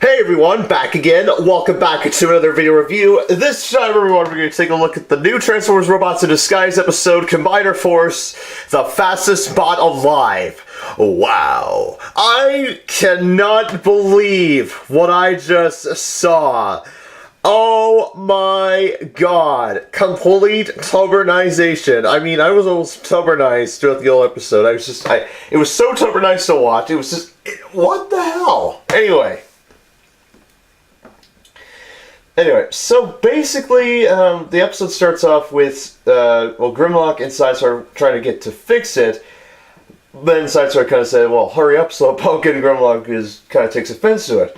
Hey everyone, back again. Welcome back to another video review. This time, everyone, we're going to take a look at the new Transformers Robots in Disguise episode, Combiner Force, the fastest bot alive. Wow. I cannot believe what I just saw. Oh my god. Complete Tobernization. I mean, I was almost Tobernized throughout the whole episode. It was so Tobernized to watch. It was just, what the hell? Anyway, so basically, the episode starts off with, Grimlock and Sidestar are trying to get to fix it. Then Sidestar kind of said, well, hurry up, Slowpoke, and Grimlock kind of takes offense to it.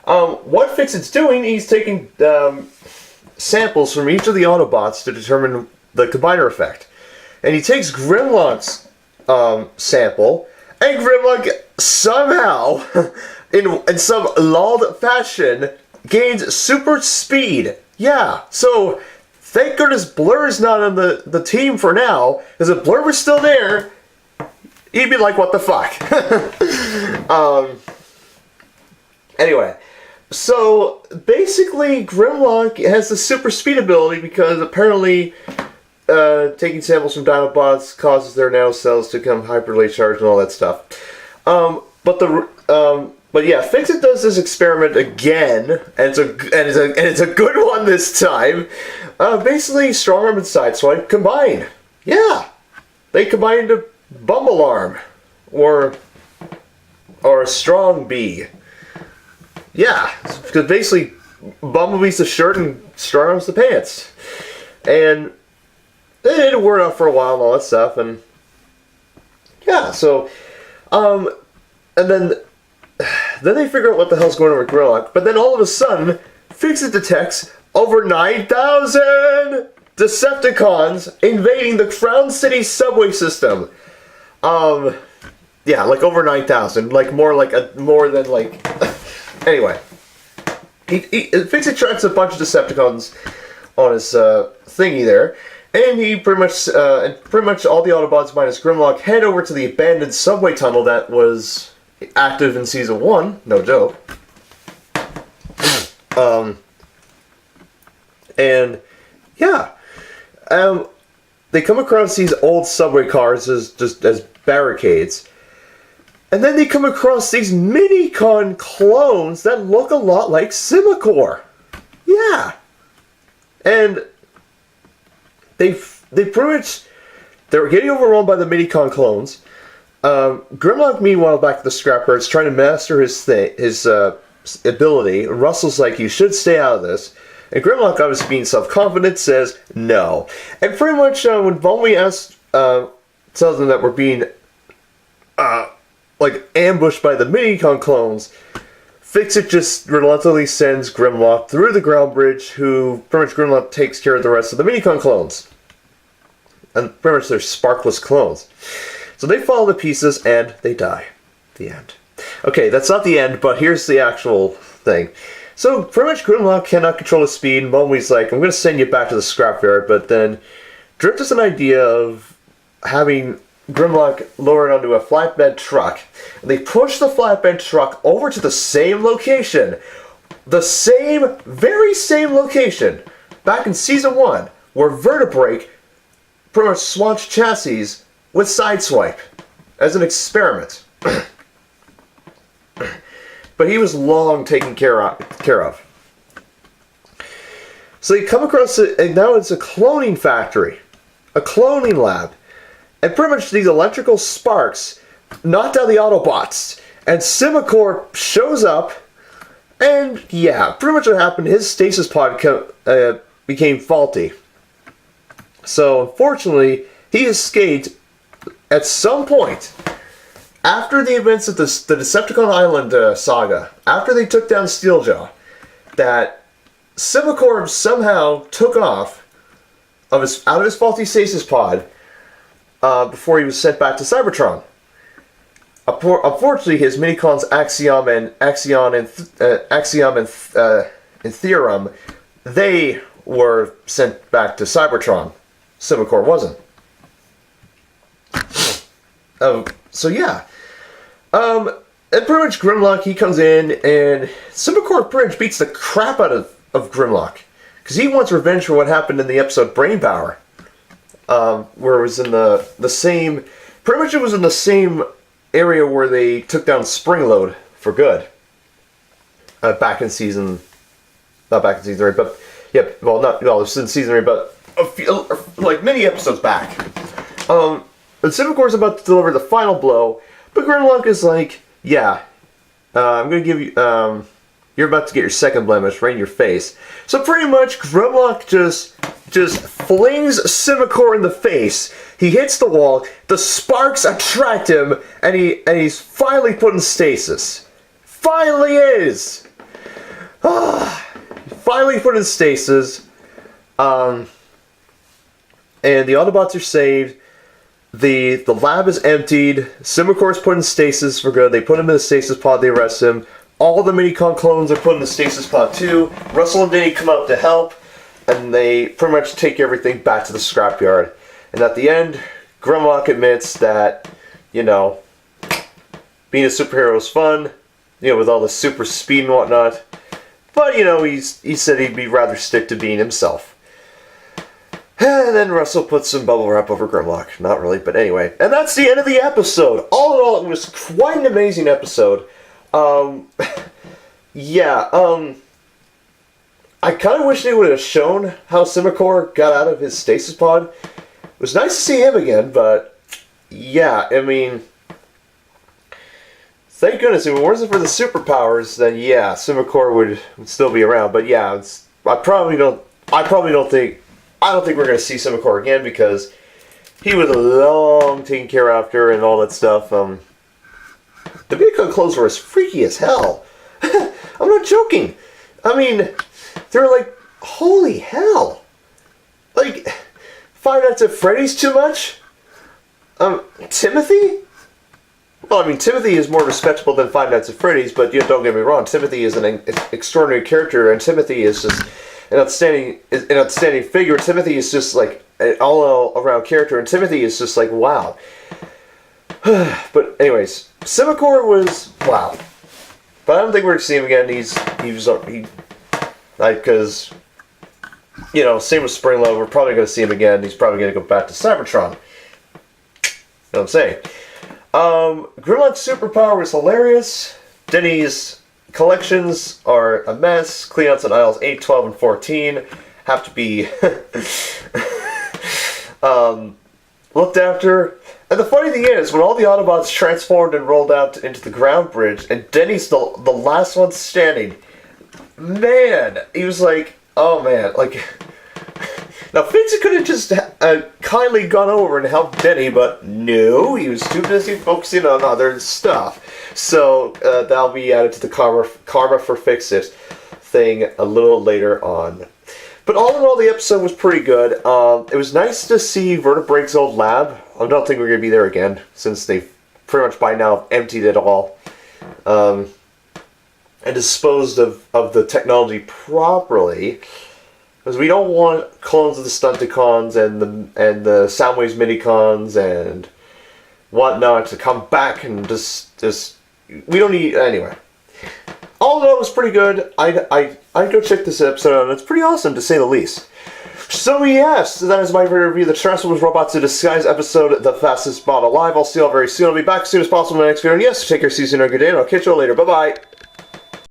What Fix-It's doing, he's taking samples from each of the Autobots to determine the combiner effect. And he takes Grimlock's sample, and Grimlock somehow, in some lulled fashion, gains super speed. Yeah, so thank goodness Blur's not on the team for now, because if Blur was still there, he'd be like, what the fuck? Anyway, so basically Grimlock has the super speed ability because apparently taking samples from Dinobots causes their nano cells to become hyperly charged and all that stuff. But yeah, Fix-It does this experiment again, and it's a good one this time. Basically, Strong Arm and Sideswipe combine. Yeah, they combine into Bumble Arm, or Strong Bee. Yeah, because basically, Bumblebee's the shirt and Strong Arm's the pants, and they didn't work out for a while and all that stuff, and yeah, so and then they figure out what the hell's going on with Grimlock, but then all of a sudden, Fix-It detects over 9,000 Decepticons invading the Crown City subway system. Yeah, like over 9,000, like more than anyway. Fix-It tracks a bunch of Decepticons on his thingy there, and he pretty much all the Autobots minus Grimlock head over to the abandoned subway tunnel that was active in season 1, no joke. And yeah, they come across these old subway cars as barricades, and then they come across these Minicon clones that look a lot like Simicore. Yeah, and they pretty much they're getting overrun by the Minicon clones. Grimlock, meanwhile, back at the scrapyard, is trying to master his ability. Russell's like, you should stay out of this. And Grimlock, obviously being self-confident, says no. And pretty much when Bumblebee tells them that we're being ambushed by the Minicon clones, Fix-It just reluctantly sends Grimlock through the ground bridge, who pretty much Grimlock takes care of the rest of the Minicon clones. And pretty much they're sparkless clones. So they fall to pieces, and they die. The end. Okay, that's not the end, but here's the actual thing. So, pretty much Grimlock cannot control his speed, and Bumblebee's like, I'm going to send you back to the scrapyard, but then Drift has an idea of having Grimlock lowered onto a flatbed truck. And they push the flatbed truck over to the same location. The very same location, back in Season 1, where Vertebrake pretty much swatched chassis with Sideswipe as an experiment. But he was long taken care of. So they come across it, and now it's a cloning factory. A cloning lab. And pretty much these electrical sparks knocked out the Autobots. And Simicore shows up, and yeah, pretty much what happened, his stasis pod became faulty. So unfortunately, he escaped at some point, after the events of the Decepticon Island saga, after they took down Steeljaw, that Simicore somehow took off out of his faulty stasis pod before he was sent back to Cybertron. Unfortunately, his Minicons Axiom and Theorem, they were sent back to Cybertron. Simicore wasn't. So yeah. And pretty much Grimlock, he comes in, and Simicore pretty much beats the crap out of Grimlock. Because he wants revenge for what happened in the episode Brainpower. Where it was in the same... Pretty much it was in the same area where they took down Springload for good. Back in season... Not back in season 3, but... Yep, well, it was in season 3, but... like, many episodes back. And Simicore's about to deliver the final blow, but Grimlock is like, yeah, I'm gonna give you, you're about to get your second blemish right in your face. So pretty much, Grimlock just flings Simicore in the face. He hits the wall, the sparks attract him, and he's finally put in stasis. Finally is! Finally put in stasis. And the Autobots are saved. The lab is emptied. Simicore's put in stasis for good. They put him in the stasis pod. They arrest him. All the Minicon clones are put in the stasis pod too. Russell and Denny come out to help, and they pretty much take everything back to the scrapyard. And at the end, Grimlock admits that, you know, being a superhero is fun, you know, with all the super speed and whatnot. But, you know, he said he'd be rather stick to being himself. And then Russell puts some bubble wrap over Grimlock. Not really, but anyway. And that's the end of the episode. All in all, it was quite an amazing episode. Yeah, I kind of wish they would have shown how Simicore got out of his stasis pod. It was nice to see him again, but yeah, I mean, thank goodness. If it wasn't for the superpowers, then yeah, Simicore would still be around. But yeah, I don't think we're going to see Simicore again because he was long taken care after and all that stuff. The Minicon clothes were as freaky as hell. I'm not joking. I mean, they're like, holy hell. Like, Five Nights at Freddy's too much? Timothy? Well, I mean, Timothy is more respectable than Five Nights at Freddy's, but you know, don't get me wrong. Timothy is an extraordinary character, and Timothy is just an outstanding figure. Timothy is just like an all-around character, and Timothy is just like, wow. But anyways, Simicore was wow. But I don't think we're gonna see him again. Because you know, same with Springload. We're probably gonna see him again. He's probably gonna go back to Cybertron. You know what I'm saying? Grimlock's superpower was hilarious. Denny's collections are a mess. Cleanouts on aisles 8, 12, and 14 have to be looked after. And the funny thing is, when all the Autobots transformed and rolled out into the ground bridge, and Denny's the last one standing, man, he was like, oh man, like... Now, Fix could have just kindly gone over and helped Denny, but no, he was too busy focusing on other stuff. So, that'll be added to the Karma for Fix-It thing a little later on. But all in all, the episode was pretty good. It was nice to see Vertebrake's old lab. I don't think we're going to be there again, since they've pretty much by now emptied it all. And disposed of the technology properly. Because we don't want clones of the Stunticons and the Soundwaves Minicons and whatnot to come back and just we don't need anyway. All in all, it was pretty good. I'd go check this episode out, and it's pretty awesome to say the least. So yes, that is my review of the Transformers Robots in Disguise episode, The Fastest Bot Alive. I'll see you all very soon. I'll be back as soon as possible in my next video. And yes, take care, see you soon, or good day, and I'll catch you all later. Bye-bye.